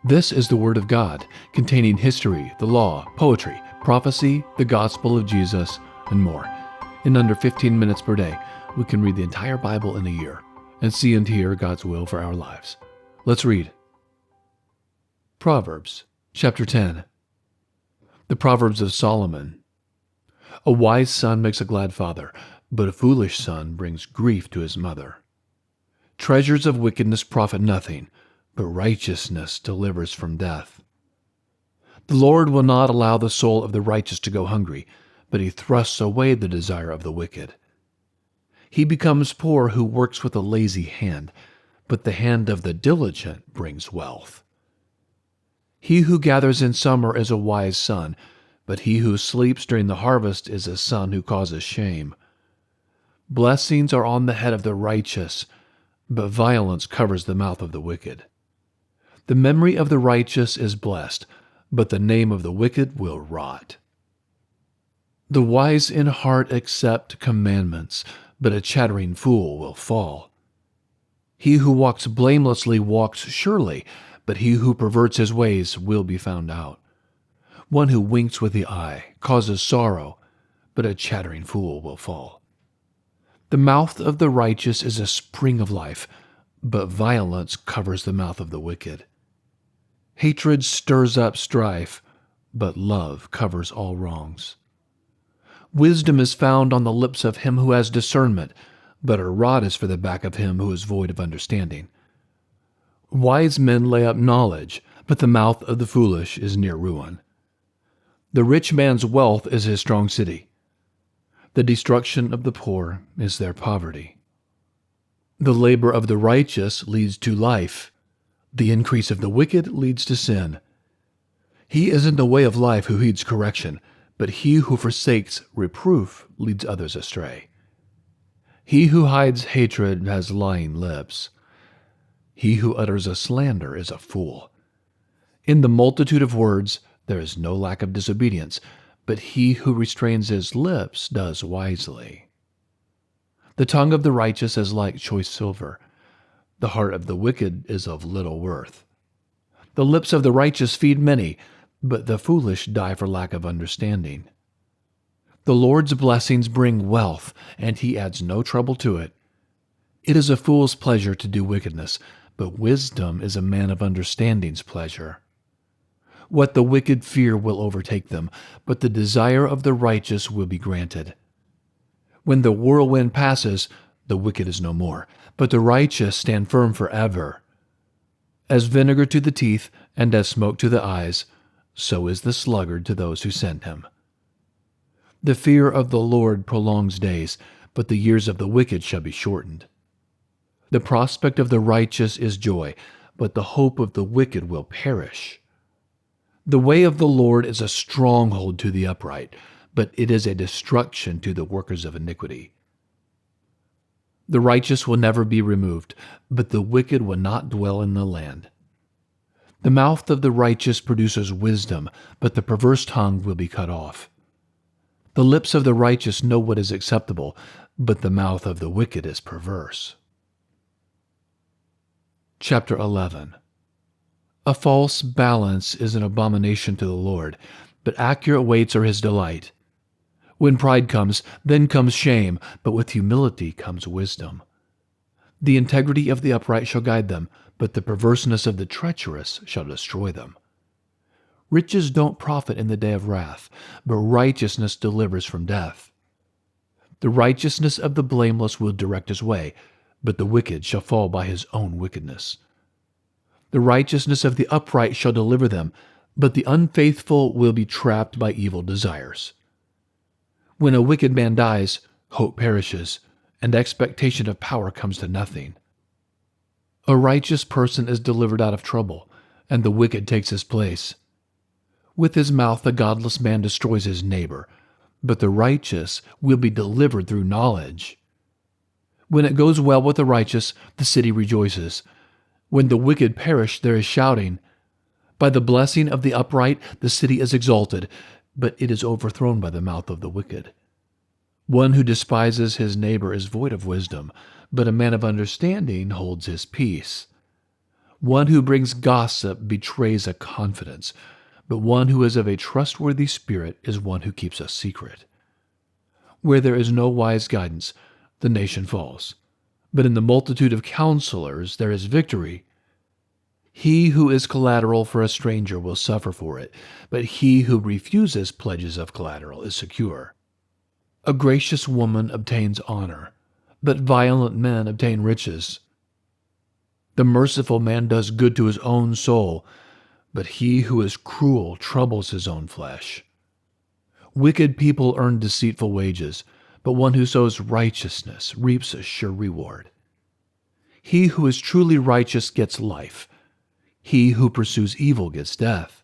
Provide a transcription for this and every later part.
This is the Word of God, containing history, the law, poetry, prophecy, the gospel of Jesus, and more. In under 15 minutes per day, we can read the entire Bible in a year and see and hear God's will for our lives. Let's read. Proverbs, chapter 10. The Proverbs of Solomon. A wise son makes a glad father, but a foolish son brings grief to his mother. Treasures of wickedness profit nothing, but righteousness delivers from death. The Lord will not allow the soul of the righteous to go hungry, but he thrusts away the desire of the wicked. He becomes poor who works with a lazy hand, but the hand of the diligent brings wealth. He who gathers in summer is a wise son, but he who sleeps during the harvest is a son who causes shame. Blessings are on the head of the righteous, but violence covers the mouth of the wicked. The memory of the righteous is blessed, but the name of the wicked will rot. The wise in heart accept commandments, but a chattering fool will fall. He who walks blamelessly walks surely, but he who perverts his ways will be found out. One who winks with the eye causes sorrow, but a chattering fool will fall. The mouth of the righteous is a spring of life, but violence covers the mouth of the wicked. Hatred stirs up strife, but love covers all wrongs. Wisdom is found on the lips of him who has discernment, but a rod is for the back of him who is void of understanding. Wise men lay up knowledge, but the mouth of the foolish is near ruin. The rich man's wealth is his strong city. The destruction of the poor is their poverty. The labor of the righteous leads to life. The increase of the wicked leads to sin. He is in the way of life who heeds correction, but he who forsakes reproof leads others astray. He who hides hatred has lying lips. He who utters a slander is a fool. In the multitude of words there is no lack of disobedience, but he who restrains his lips does wisely. The tongue of the righteous is like choice silver. The heart of the wicked is of little worth. The lips of the righteous feed many, but the foolish die for lack of understanding. The Lord's blessings bring wealth, and he adds no trouble to it. It is a fool's pleasure to do wickedness, but wisdom is a man of understanding's pleasure. What the wicked fear will overtake them, but the desire of the righteous will be granted. When the whirlwind passes, the wicked is no more, but the righteous stand firm forever. As vinegar to the teeth and as smoke to the eyes, so is the sluggard to those who send him. The fear of the Lord prolongs days, but the years of the wicked shall be shortened. The prospect of the righteous is joy, but the hope of the wicked will perish. The way of the Lord is a stronghold to the upright, but it is a destruction to the workers of iniquity. The righteous will never be removed, but the wicked will not dwell in the land. The mouth of the righteous produces wisdom, but the perverse tongue will be cut off. The lips of the righteous know what is acceptable, but the mouth of the wicked is perverse. Chapter 11. A false balance is an abomination to the Lord, but accurate weights are his delight. When pride comes, then comes shame, but with humility comes wisdom. The integrity of the upright shall guide them, but the perverseness of the treacherous shall destroy them. Riches don't profit in the day of wrath, but righteousness delivers from death. The righteousness of the blameless will direct his way, but the wicked shall fall by his own wickedness. The righteousness of the upright shall deliver them, but the unfaithful will be trapped by evil desires. When a wicked man dies, hope perishes, and expectation of power comes to nothing. A righteous person is delivered out of trouble, and the wicked takes his place. With his mouth the godless man destroys his neighbor, but the righteous will be delivered through knowledge. When it goes well with the righteous, the city rejoices. When the wicked perish, there is shouting. By the blessing of the upright, the city is exalted, but it is overthrown by the mouth of the wicked. One who despises his neighbor is void of wisdom, but a man of understanding holds his peace. One who brings gossip betrays a confidence, but one who is of a trustworthy spirit is one who keeps a secret. Where there is no wise guidance, the nation falls, but in the multitude of counselors there is victory. He who is collateral for a stranger will suffer for it, but he who refuses pledges of collateral is secure. A gracious woman obtains honor, but violent men obtain riches. The merciful man does good to his own soul, but he who is cruel troubles his own flesh. Wicked people earn deceitful wages, but one who sows righteousness reaps a sure reward. He who is truly righteous gets life. He who pursues evil gets death.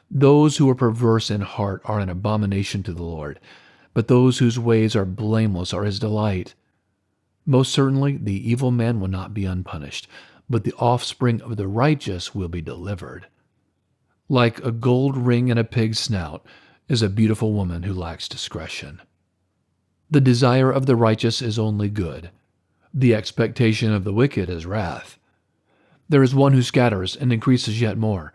Those who are perverse in heart are an abomination to the Lord, but those whose ways are blameless are his delight. Most certainly the evil man will not be unpunished, but the offspring of the righteous will be delivered. Like a gold ring in a pig's snout is a beautiful woman who lacks discretion. The desire of the righteous is only good. The expectation of the wicked is wrath. There is one who scatters and increases yet more.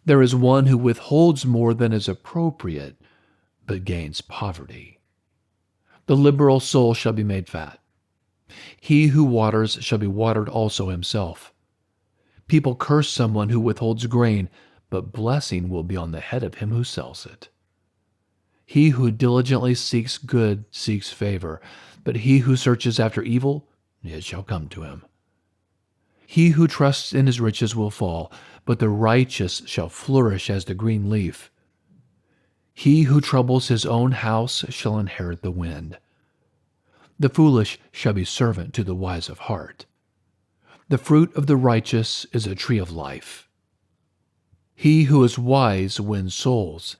There is one who withholds more than is appropriate, but gains poverty. The liberal soul shall be made fat. He who waters shall be watered also himself. People curse someone who withholds grain, but blessing will be on the head of him who sells it. He who diligently seeks good seeks favor, but he who searches after evil, it shall come to him. He who trusts in his riches will fall, but the righteous shall flourish as the green leaf. He who troubles his own house shall inherit the wind. The foolish shall be servant to the wise of heart. The fruit of the righteous is a tree of life. He who is wise wins souls.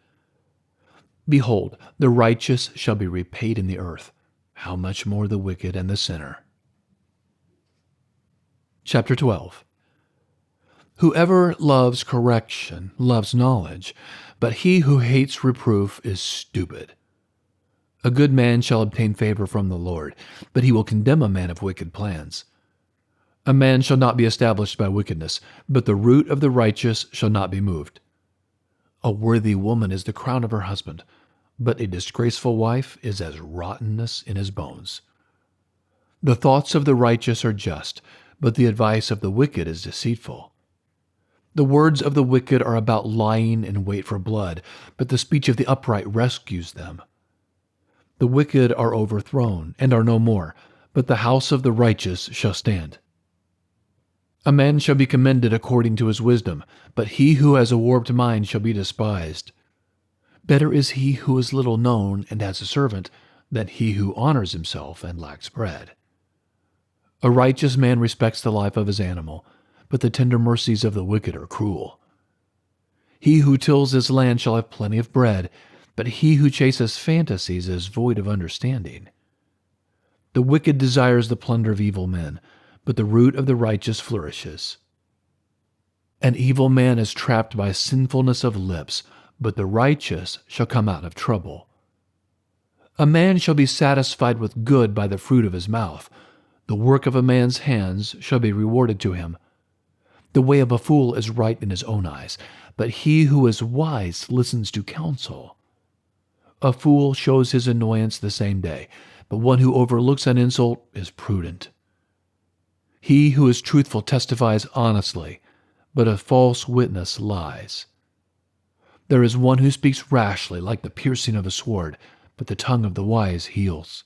Behold, the righteous shall be repaid in the earth. How much more the wicked and the sinner? Chapter 12. Whoever loves correction loves knowledge, but he who hates reproof is stupid. A good man shall obtain favor from the Lord, but he will condemn a man of wicked plans. A man shall not be established by wickedness, but the root of the righteous shall not be moved. A worthy woman is the crown of her husband, but a disgraceful wife is as rottenness in his bones. The thoughts of the righteous are just, but the advice of the wicked is deceitful. The words of the wicked are about lying in wait for blood, but the speech of the upright rescues them. The wicked are overthrown and are no more, but the house of the righteous shall stand. A man shall be commended according to his wisdom, but he who has a warped mind shall be despised. Better is he who is little known and has a servant than he who honors himself and lacks bread. A righteous man respects the life of his animal, but the tender mercies of the wicked are cruel. He who tills his land shall have plenty of bread, but he who chases fantasies is void of understanding. The wicked desires the plunder of evil men, but the root of the righteous flourishes. An evil man is trapped by sinfulness of lips, but the righteous shall come out of trouble. A man shall be satisfied with good by the fruit of his mouth. The work of a man's hands shall be rewarded to him. The way of a fool is right in his own eyes, but he who is wise listens to counsel. A fool shows his annoyance the same day, but one who overlooks an insult is prudent. He who is truthful testifies honestly, but a false witness lies. There is one who speaks rashly like the piercing of a sword, but the tongue of the wise heals.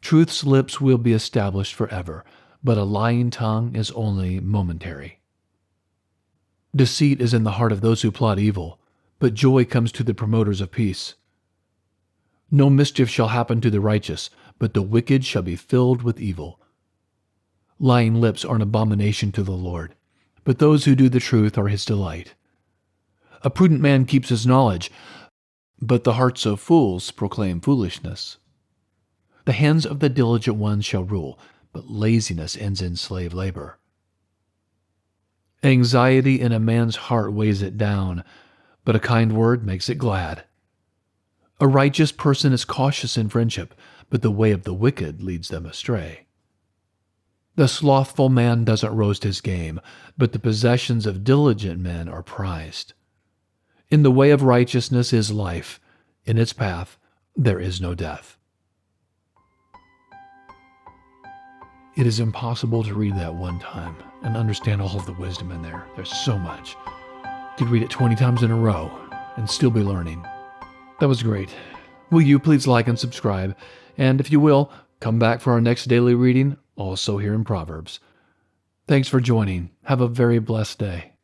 Truth's lips will be established forever, but a lying tongue is only momentary. Deceit is in the heart of those who plot evil, but joy comes to the promoters of peace. No mischief shall happen to the righteous, but the wicked shall be filled with evil. Lying lips are an abomination to the Lord, but those who do the truth are his delight. A prudent man keeps his knowledge, but the hearts of fools proclaim foolishness. The hands of the diligent ones shall rule, but laziness ends in slave labor. Anxiety in a man's heart weighs it down, but a kind word makes it glad. A righteous person is cautious in friendship, but the way of the wicked leads them astray. The slothful man doesn't roast his game, but the possessions of diligent men are prized. In the way of righteousness is life. In its path there is no death. It is impossible to read that one time and understand all of the wisdom in there. There's so much. You could read it 20 times in a row and still be learning. That was great. Will you please like and subscribe? And if you will, come back for our next daily reading, also here in Proverbs. Thanks for joining. Have a very blessed day.